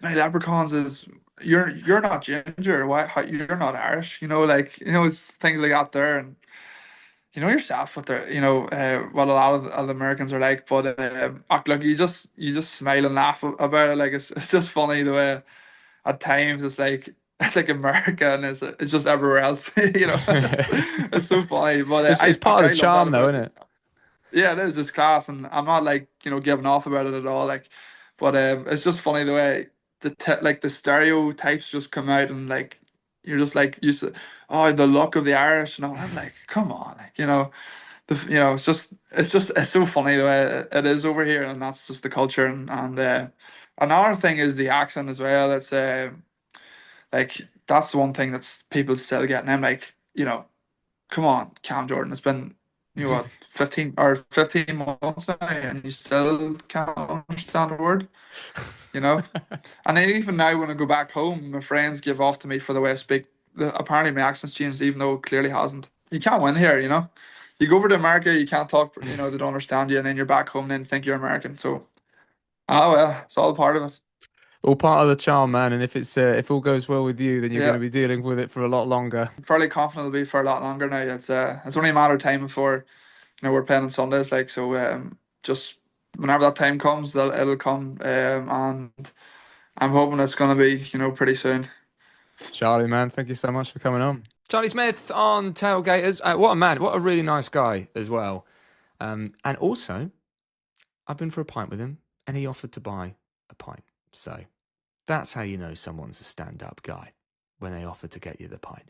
many leprechauns is you're not ginger. Why you're not Irish? Like it's things like that there, and you know yourself what they're what a lot of the Americans are like. But look, you just smile and laugh about it. Like it's just funny the way at times it's like America and it's just everywhere else. It's so funny. But It's part of the I love that charm, though, about isn't it. it? Yeah, it is. It's class, and I'm not like giving off about it at all. Like, but it's just funny the way the stereotypes just come out, and like you're just like you said, oh, the look of the Irish, and all. I'm like, come on, like it's so funny the way it is over here, and that's just the culture. And another thing is the accent as well. It's like that's the one thing that's people still getting. I'm like, come on, Cam Jordan. It's been, what, 15 months now, and you still can't understand a word, you know? And then even now, when I go back home, my friends give off to me for the way I speak. Apparently, my accent's changed, even though it clearly hasn't. You can't win here, you know? You go over to America, you can't talk, they don't understand you, and then you're back home, then think you're American. So, well, it's all part of it. All part of the charm, man. And if all goes well with you, then you're going Yeah, to be dealing with it for a lot longer. I'm fairly confident it'll be for a lot longer now. It's only a matter of time before we're playing on Sundays, like so. Just whenever that time comes, it'll come, and I'm hoping it's gonna be pretty soon. Charlie, man, thank you so much for coming on. Charlie Smyth on Tailgaters. What a man! What a really nice guy as well. And also, I've been for a pint with him, and he offered to buy a pint. So that's how you know someone's a stand-up guy when they offer to get you the pint.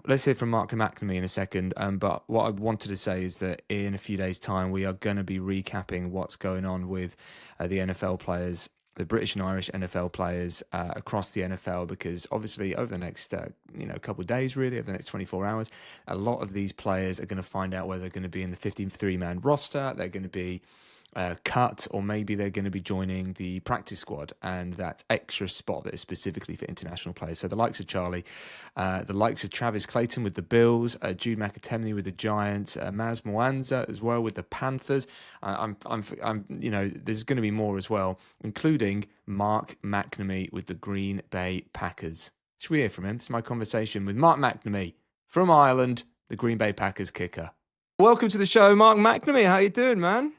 Let's hear from Mark McNamee in a second. But what I wanted to say is that in a few days' time, we are going to be recapping what's going on with the NFL players, the British and Irish NFL players across the NFL, because obviously over the next couple of days, really over the next 24 hours, a lot of these players are going to find out whether they're going to be in the 53-man roster, they're going to be cut, or maybe they're going to be joining the practice squad and that extra spot that is specifically for international players. So the likes of Charlie, the likes of Travis Clayton with the Bills, Jude McAtemney with the Giants, Maz Mwanza as well with the Panthers. There's going to be more as well, including Mark McNamee with the Green Bay Packers. Should we hear from him? This is my conversation with Mark McNamee from Ireland, the Green Bay Packers kicker. Welcome to the show, Mark McNamee. How you doing, man?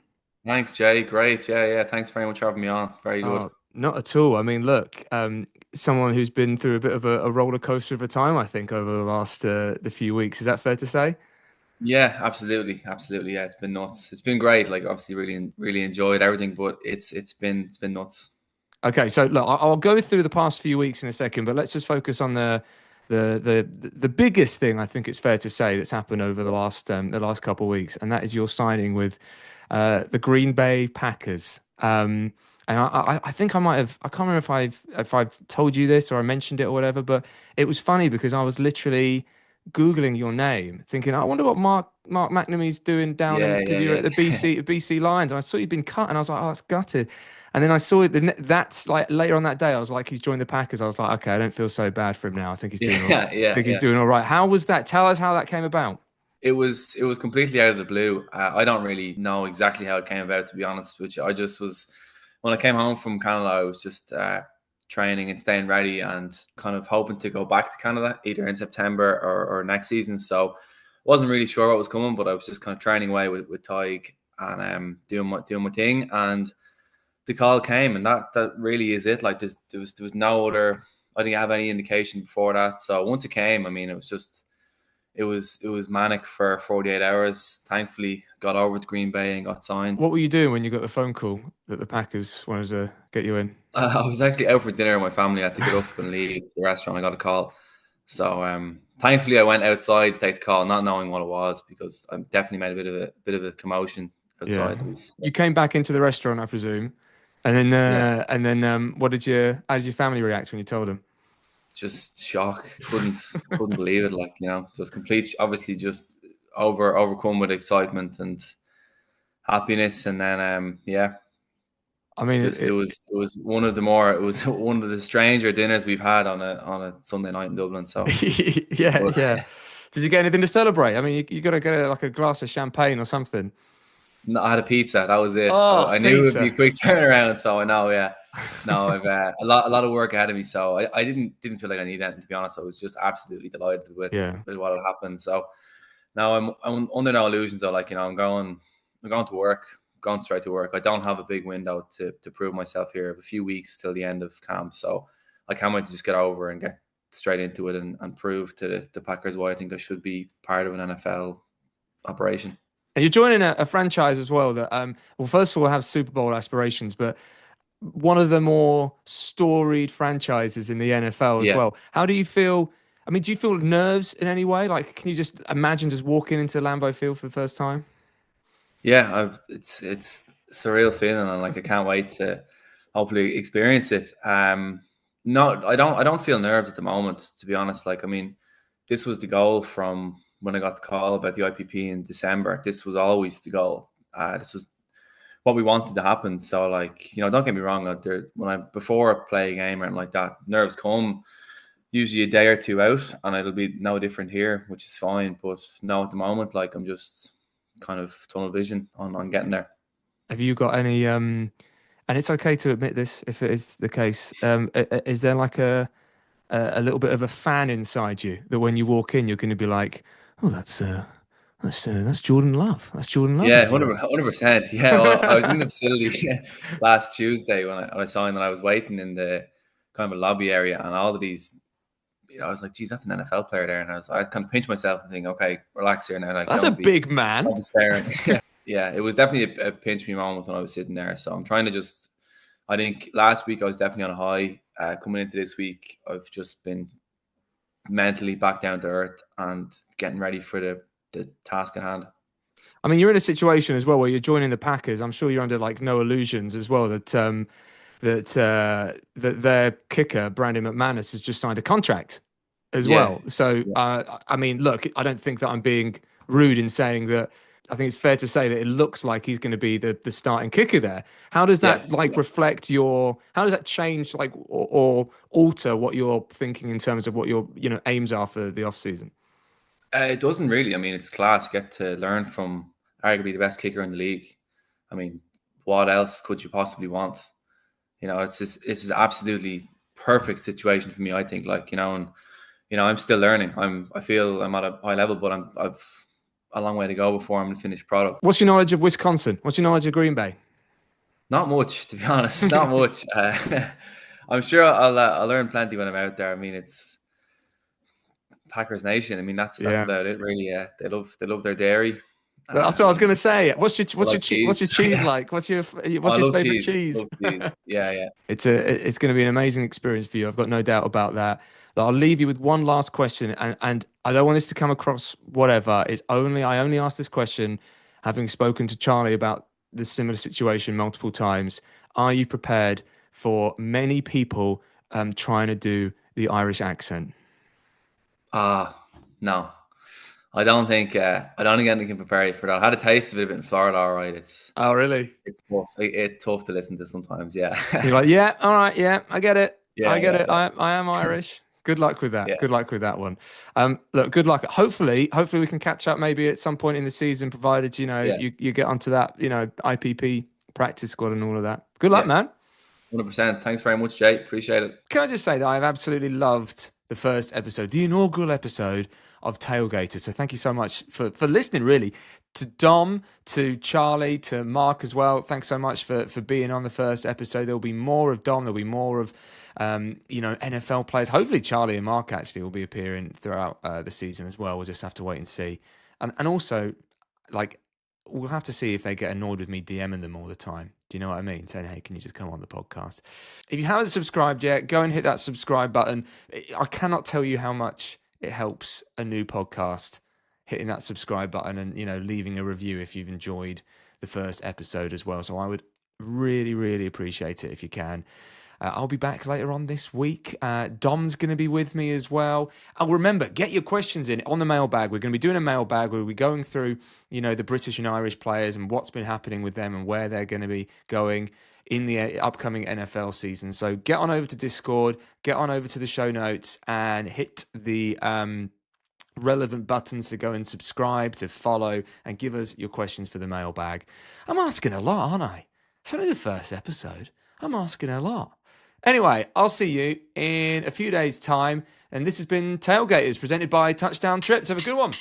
Thanks, Jay. Great. Yeah. Thanks very much for having me on. Very good. Oh, not at all. I mean, look, someone who's been through a bit of a roller coaster of a time, I think, over the last the few weeks. Is that fair to say? Yeah, absolutely. Absolutely. Yeah, it's been nuts. It's been great. Like obviously really enjoyed everything, but it's been nuts. Okay, so look, I'll go through the past few weeks in a second, but let's just focus on the biggest thing I think it's fair to say that's happened over the last couple of weeks, and that is your signing with the Green Bay Packers. And I think I can't remember if I've told you this or I mentioned it or whatever, but it was funny because I was literally Googling your name, thinking, I wonder what Mark McNamee's doing down in, Yeah, because yeah, you're at the yeah. BC Lions, and I saw you'd been cut, and I was like, oh, that's gutted. And then I saw it. That's like later on that day. I was like, he's joined the Packers. I was like, okay, I don't feel so bad for him now. I think he's doing all. Yeah, I yeah, think he's yeah. doing all right. How was that? Tell us how that came about. It was completely out of the blue. I don't really know exactly how it came about, to be honest, which I just was when I came home from Canada, I was just training and staying ready and kind of hoping to go back to Canada either in September or next season. So wasn't really sure what was coming, but I was just kind of training away with Tig and doing my thing. And the call came, and that really is it. Like there was no other. I didn't have any indication before that. So once it came, I mean, it was just it was manic for 48 hours. Thankfully, got over to Green Bay and got signed. What were you doing when you got the phone call that the Packers wanted to get you in? I was actually out for dinner with my family. I had to get up and leave the restaurant. I got a call. So thankfully I went outside to take the call, not knowing what it was, because I definitely made a bit of a commotion Yeah, outside. It was you came back into the restaurant, I presume, yeah, and then how did your family react when you told them? just shock. Couldn't believe it. Like just complete. Obviously, just overcome with excitement, and happiness. And then I mean, just it was one of the stranger dinners we've had on a Sunday night in Dublin. So yeah, but, yeah. Did you get anything to celebrate? I mean, you got to get like a glass of champagne or something. no, I had a pizza. That was it. Oh, I knew it'd be pizza. a quick turnaround, so I know. Yeah, no, I've a lot of work ahead of me, so I didn't feel like I needed anything, to be honest. I was just absolutely delighted with Yeah. what had happened. So now I'm under no illusions though. Like, I'm going to work, going straight to work. I don't have a big window to prove myself here. I have a few weeks till the end of camp, so I can't wait to just get over and get straight into it and prove to the Packers why I think I should be part of an NFL operation. And you're joining a franchise as well that, well, first of all, have Super Bowl aspirations, but one of the more storied franchises in the NFL as Yeah. well. How do you feel? I mean, do you feel nerves in any way? Like, can you just imagine just walking into Lambeau Field for the first time? Yeah, it's a surreal feeling, and like I can't wait to hopefully experience it. No, I don't feel nerves at the moment, to be honest. Like, I mean, this was the goal from when I got the call about the IPP in December. This was always the goal. This was what we wanted to happen. So, like, don't get me wrong. Before I play a game or anything like that, nerves come usually a day or two out, and it'll be no different here, which is fine. But no, at the moment, like, I'm just kind of tunnel vision on getting there. Have you got any? And it's okay to admit this if it is the case. Is there like a little bit of a fan inside you that when you walk in, you're going to be like, oh, that's Jordan Love. That's Jordan Love. Yeah, 100%. Yeah, well, I was in the facility last Tuesday when I saw him, and I was waiting in the kind of a lobby area, and all of these. I was like, geez, that's an NFL player there. And I kind of pinch myself and think, okay, relax here now. Like, That's a big man. Don't be staring. Yeah, it was definitely a pinch me moment when I was sitting there. So I'm trying to I think last week I was definitely on a high. Coming into this week, I've just been mentally back down to earth and getting ready for the task at hand. I mean, you're in a situation as well where you're joining the Packers. I'm sure you're under like no illusions as well that that their kicker Brandon McManus has just signed a contract as well. So I mean, look, I don't think that I'm being rude in saying that. I think it's fair to say that it looks like he's going to be the starting kicker there. How does that reflect how does that change or alter what you're thinking in terms of what your aims are for the off season? It doesn't really. I mean, it's class. Get to learn from arguably the best kicker in the league. I mean, what else could you possibly want? It's just absolutely perfect situation for me. I think, and I'm still learning. I feel I'm at a high level, but I've a long way to go before I'm a finished product. What's your knowledge of Wisconsin? What's your knowledge of Green Bay? Not much, to be honest. Not much. I'm sure I'll learn plenty when I'm out there. I mean, it's Packers Nation. I mean, that's about it, really. Yeah, they love their dairy. That's what I was going to say. What's your cheese like? What's your favorite cheese? Love cheese. Yeah. It's going to be an amazing experience for you. I've got no doubt about that. I'll leave you with one last question, and I don't want this to come across whatever. I only asked this question having spoken to Charlie about this similar situation multiple times. Are you prepared for many people trying to do the Irish accent? No. I don't think anything can prepare you for that. I had a taste of it in Florida, all right. Oh, really? It's tough. It's tough to listen to sometimes, yeah. You're like, yeah, all right, yeah, I get it. Yeah, I get it. Yeah. I am Irish. Good luck with that. Yeah. Good luck with that one. Look, good luck. Hopefully we can catch up maybe at some point in the season, provided you get onto that IPP practice squad and all of that. Good luck, man. 100%. Thanks very much, Jay. Appreciate it. Can I just say that I've absolutely loved the first episode, the inaugural episode of Tailgaters. So thank you so much for listening, really. To Dom, to Charlie, to Mark as well. Thanks so much for being on the first episode. There'll be more of Dom. There'll be more of NFL players. Hopefully Charlie and Mark actually will be appearing throughout the season as well. We'll just have to wait and see. And also, like, we'll have to see if they get annoyed with me DMing them all the time. Do you know what I mean? Saying, hey, can you just come on the podcast? If you haven't subscribed yet, go and hit that subscribe button. I cannot tell you how much it helps a new podcast hitting that subscribe button and, leaving a review if you've enjoyed the first episode as well. So I would really, really appreciate it if you can. I'll be back later on this week. Dom's going to be with me as well. Remember, get your questions in on the mailbag. We're going to be doing a mailbag where we're going through, the British and Irish players and what's been happening with them and where they're going to be going in the upcoming NFL season. So get on over to Discord, get on over to the show notes and hit the relevant buttons to go and subscribe, to follow, and give us your questions for the mailbag. I'm asking a lot, aren't I? It's only the first episode. I'm asking a lot. Anyway, I'll see you in a few days' time. And this has been Tailgaters, presented by Touchdown Trips. Have a good one.